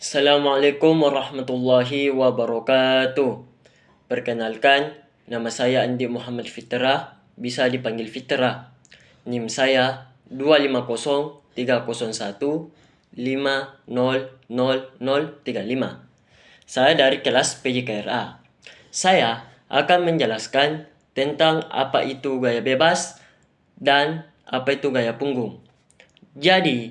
Assalamualaikum warahmatullahi wabarakatuh. Perkenalkan, nama saya Andi Muhammad Fitra, bisa dipanggil Fitra. NIM saya 25030150035. Saya dari kelas PJKRA. Saya akan menjelaskan tentang apa itu gaya bebas dan apa itu gaya punggung. Jadi,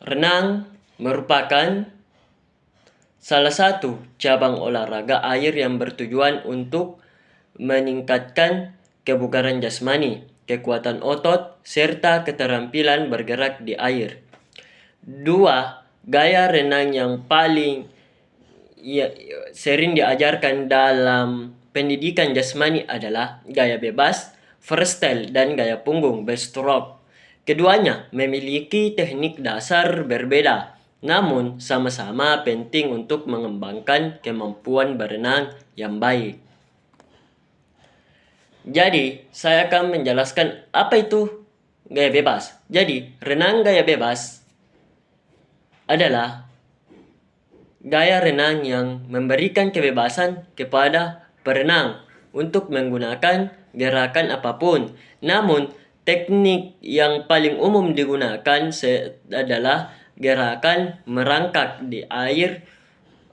renang merupakan salah satu cabang olahraga air yang bertujuan untuk meningkatkan kebugaran jasmani, kekuatan otot, serta keterampilan bergerak di air. Dua gaya renang yang paling sering diajarkan dalam pendidikan jasmani adalah gaya bebas, freestyle, dan gaya punggung breaststroke. Keduanya memiliki teknik dasar berbeda, namun sama-sama penting untuk mengembangkan kemampuan berenang yang baik. Jadi, saya akan menjelaskan apa itu gaya bebas. Jadi, renang gaya bebas adalah gaya renang yang memberikan kebebasan kepada perenang untuk menggunakan gerakan apapun. Namun, teknik yang paling umum digunakan adalah gerakan merangkak di air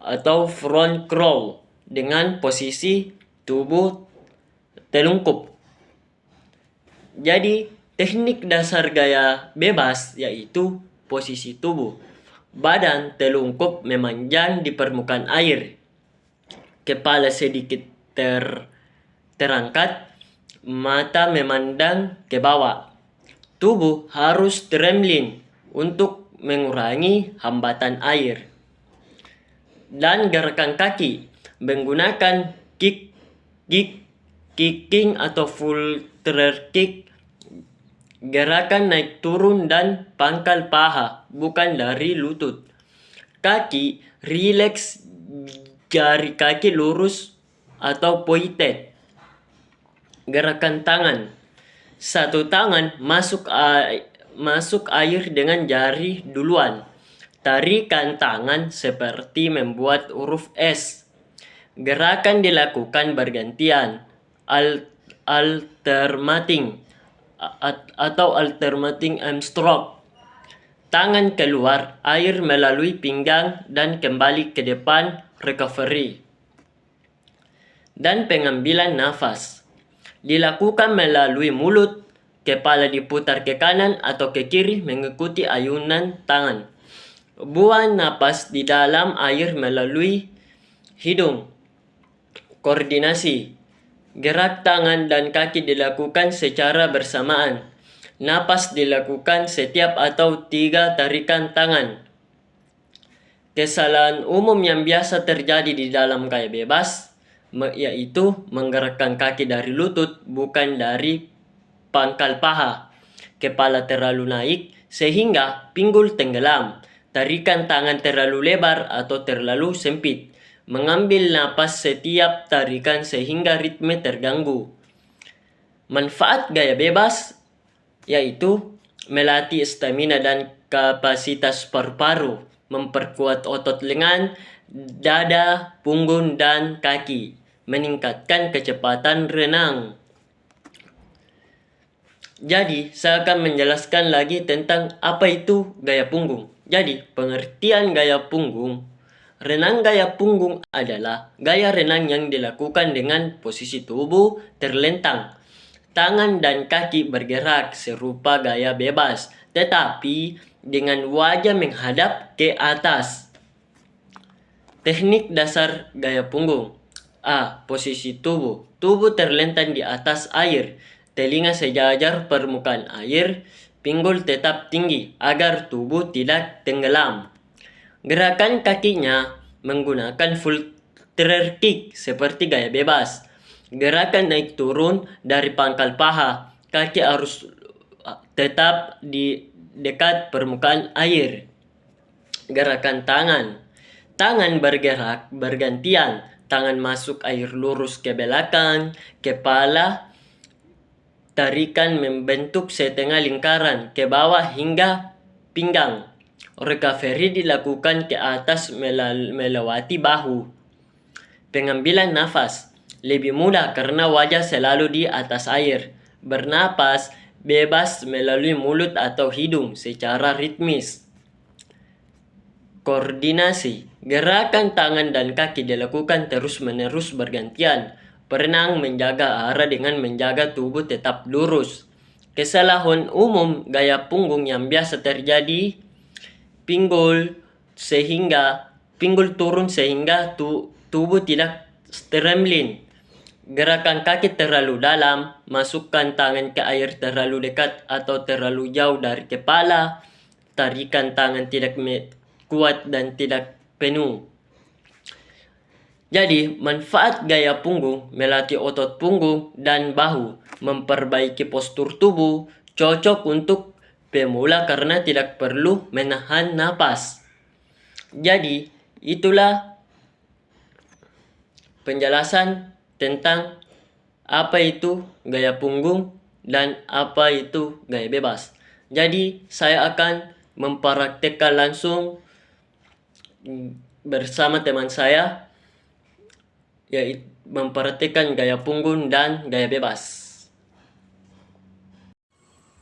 atau front crawl dengan posisi tubuh telungkup. Jadi, teknik dasar gaya bebas yaitu posisi tubuh. Badan telungkup memanjang di permukaan air. Kepala sedikit terangkat, mata memandang ke bawah. Tubuh harus trembling untuk mengurangi hambatan air. Dan gerakan kaki menggunakan kicking atau full kick, gerakan naik turun dan pangkal paha, bukan dari lutut. Kaki rileks, jari kaki lurus atau pointed. Gerakan tangan, satu tangan masuk air dengan jari duluan. Tarikan tangan seperti membuat huruf S. Gerakan dilakukan bergantian, alternating arm stroke. Tangan keluar, air melalui pinggang dan kembali ke depan, recovery. Dan pengambilan nafas dilakukan melalui mulut, kepala diputar ke kanan atau ke kiri mengikuti ayunan tangan. Buang napas di dalam air melalui hidung. Koordinasi, gerak tangan dan kaki dilakukan secara bersamaan. Napas dilakukan setiap atau 3 tarikan tangan. Kesalahan umum yang biasa terjadi di dalam gaya bebas yaitu menggerakkan kaki dari lutut bukan dari pangkal paha. Kepala terlalu naik sehingga pinggul tenggelam. Tarikan tangan terlalu lebar atau terlalu sempit. Mengambil napas setiap tarikan sehingga ritme terganggu. Manfaat gaya bebas yaitu melatih stamina dan kapasitas paru-paru, memperkuat otot lengan, dada, punggung, dan kaki, meningkatkan kecepatan renang. Jadi, saya akan menjelaskan lagi tentang apa itu gaya punggung. Jadi, pengertian gaya punggung. Renang gaya punggung adalah gaya renang yang dilakukan dengan posisi tubuh terlentang. Tangan dan kaki bergerak serupa gaya bebas, tetapi dengan wajah menghadap ke atas. Teknik dasar gaya punggung. A. Posisi tubuh. Tubuh terlentang di atas air. Telinga sejajar permukaan air. Pinggul tetap tinggi agar tubuh tidak tenggelam. Gerakan kakinya menggunakan full kick seperti gaya bebas. Gerakan naik turun dari pangkal paha. Kaki harus tetap di dekat permukaan air. Gerakan tangan. Tangan bergerak bergantian. Tangan masuk air lurus ke belakang. Kepala tarikan membentuk setengah lingkaran ke bawah hingga pinggang. Recovery dilakukan ke atas melewati bahu. Pengambilan nafas lebih mudah karena wajah selalu di atas air. Bernapas bebas melalui mulut atau hidung secara ritmis. Koordinasi, gerakan tangan dan kaki dilakukan terus-menerus bergantian. Perenang menjaga arah dengan menjaga tubuh tetap lurus. Kesalahan umum gaya punggung yang biasa terjadi, pinggul turun sehingga tubuh tidak trembling. Gerakan kaki terlalu dalam, masukkan tangan ke air terlalu dekat atau terlalu jauh dari kepala, tarikan tangan tidak kuat dan tidak penuh. Jadi, manfaat gaya punggung melatih otot punggung dan bahu, memperbaiki postur tubuh, cocok untuk pemula karena tidak perlu menahan napas. Jadi, itulah penjelasan tentang apa itu gaya punggung dan apa itu gaya bebas. Jadi, saya akan mempraktekkan langsung bersama teman saya, yaitu mempraktekkan gaya punggung dan gaya bebas.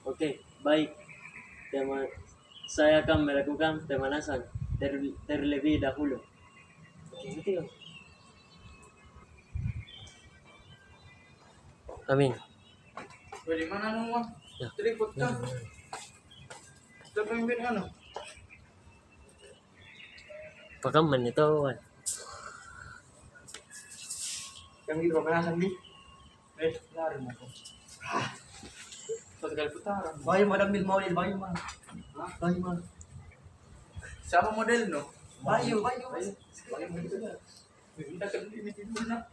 Oke, baik. Saya akan melakukan pemanasan terlebih dahulu. Oke. Amin. Di mana mau? Ya. Tripod ka. Ito pa yung ano? Pakaman ito. Yang di pemanasan di. Lari mo ko. Pagkal putaran. Bayo mo damil mo ulit, bayo mo. Bayo mo. Sama model no? Bayo. Bayo mo dito na. Kita kan limitin mo na.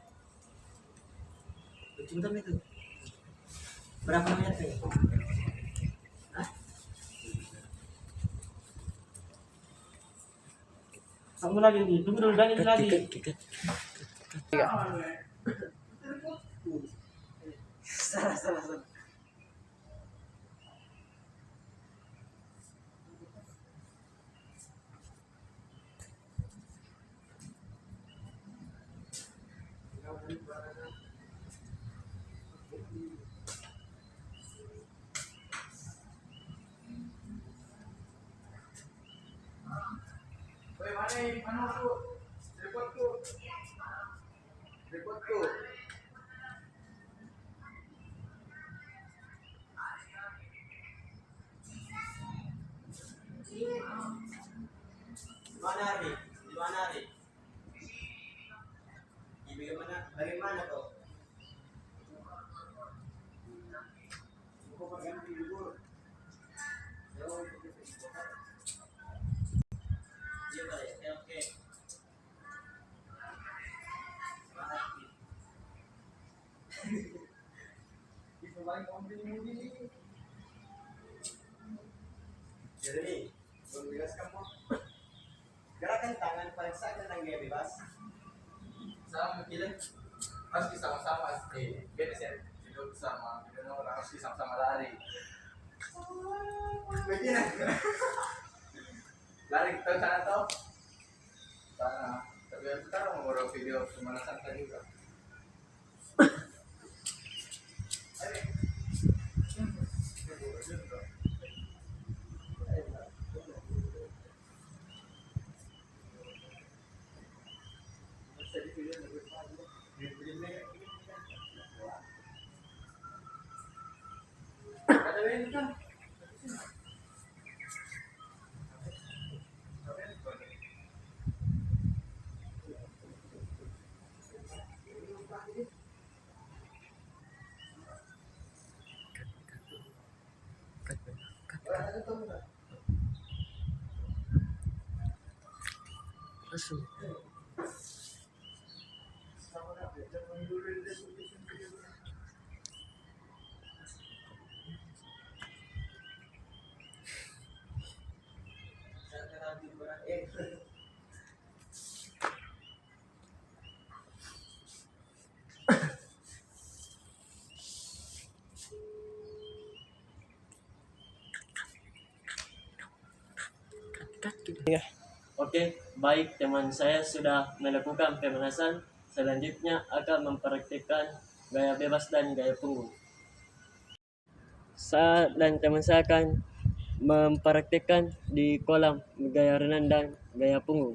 Cinta itu. Berapa namanya teh? Kamu lagi nih, tunggu dulu lagi. Salah. Mana tu? Tripod tu. Di mana Ari? Bagaimana tuh? Oke. Jadi, menjelaskan gerakan tangan paling sah tentang gaya bebas. Sama kita harus sama-sama biar saya tidur sama kita orang harus sama-sama lari. Begini. Lari kita sana tau. Sana. Tapi sekarang mau video pemanasan tadi juga. Langsung. Oke, baik teman saya sudah melakukan pemanasan. Selanjutnya akan mempraktikkan gaya bebas dan gaya punggung. Saya dan teman saya akan mempraktikkan di kolam gaya renang dan gaya punggung.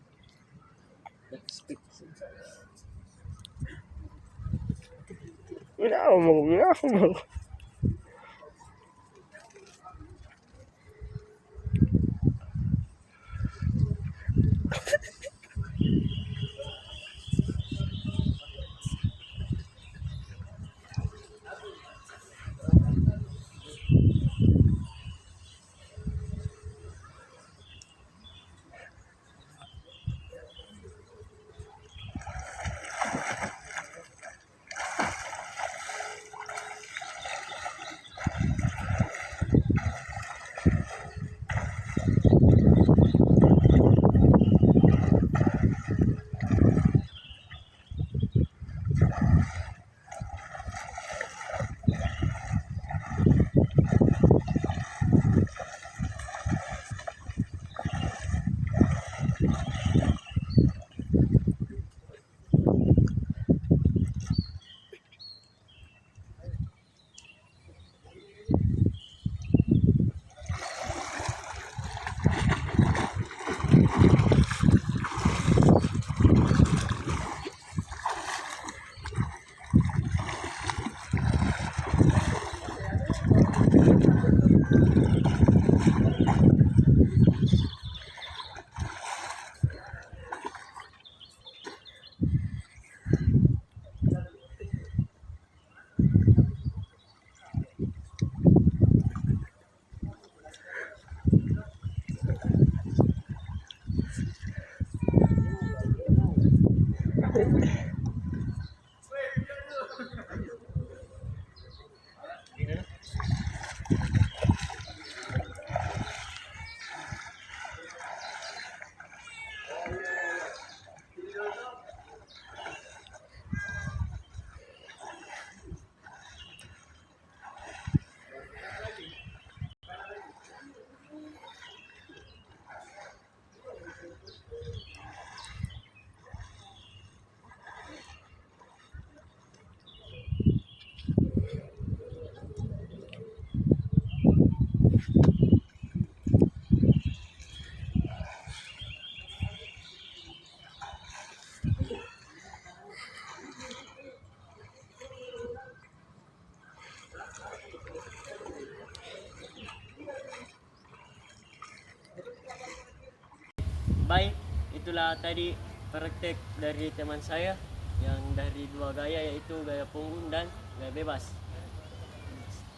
Baik, itulah tadi praktek dari teman saya yang dari dua gaya, yaitu gaya punggung dan gaya bebas.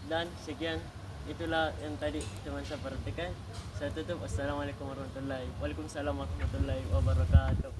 Dan sekian, itulah yang tadi teman saya praktekkan. Saya tutup. Waalaikumsalam warahmatullahi wabarakatuh.